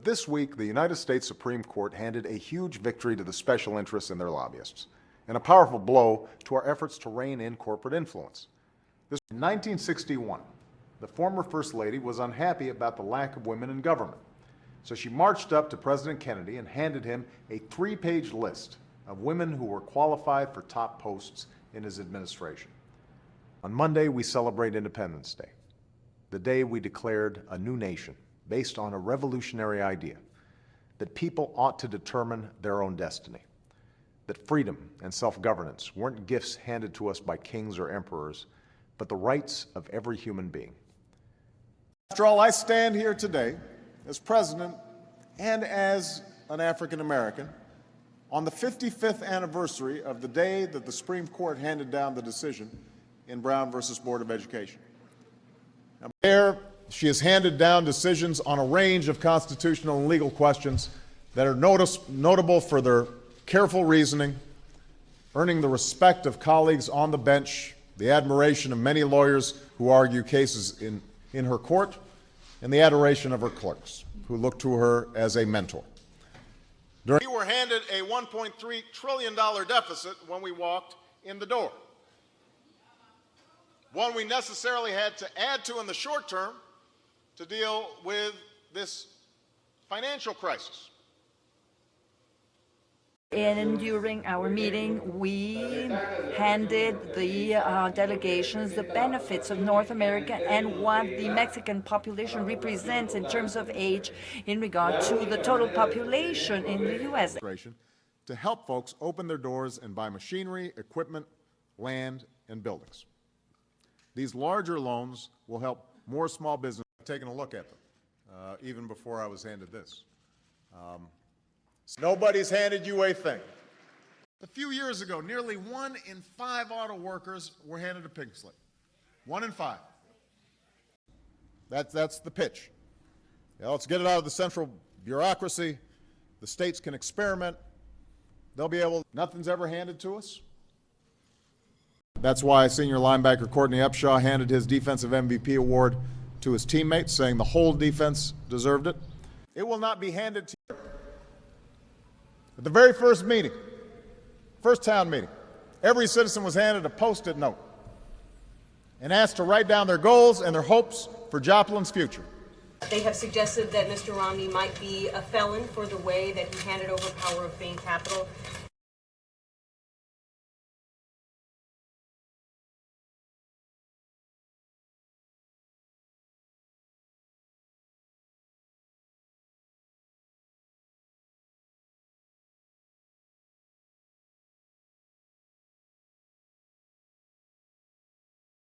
But this week, the United States Supreme Court handed a huge victory to the special interests and their lobbyists, and a powerful blow to our efforts to rein in corporate influence. In 1961, the former First Lady was unhappy about the lack of women in government. So she marched up to President Kennedy and handed him a 3-page list of women who were qualified for top posts in his administration. On Monday, we celebrate Independence Day, the day we declared a new nation based on a revolutionary idea that people ought to determine their own destiny, that freedom and self-governance weren't gifts handed to us by kings or emperors, but the rights of every human being. After all, I stand here today as president and as an African American on the 55th anniversary of the day that the Supreme Court handed down the decision in Brown versus Board of Education. Now, there, she has handed down decisions on a range of constitutional and legal questions that are notable for their careful reasoning, earning the respect of colleagues on the bench, the admiration of many lawyers who argue cases in her court, and the adoration of her clerks, who look to her as a mentor. We were handed a $1.3 trillion deficit when we walked in the door, one we necessarily had to add to in the short term to deal with this financial crisis. And during our meeting, we handed the delegations the benefits of North America and what the Mexican population represents in terms of age in regard to the total population in the U.S. To help folks open their doors and buy machinery, equipment, land, and buildings. These larger loans will help more small businesses. I've taken a look at them, even before I was handed this. Nobody's handed you a thing. A few years ago, nearly 1 in 5 auto workers were handed a pink slip. 1 in 5. That's the pitch. Now, let's get it out of the central bureaucracy. The states can experiment. They'll be able. Nothing's ever handed to us. That's why senior linebacker Courtney Upshaw handed his defensive MVP award to his teammates, saying the whole defense deserved it. It will not be handed to you. At the very first meeting, first town meeting, every citizen was handed a Post-it note and asked to write down their goals and their hopes for Joplin's future. They have suggested that Mr. Romney might be a felon for the way that he handed over power of Bain Capital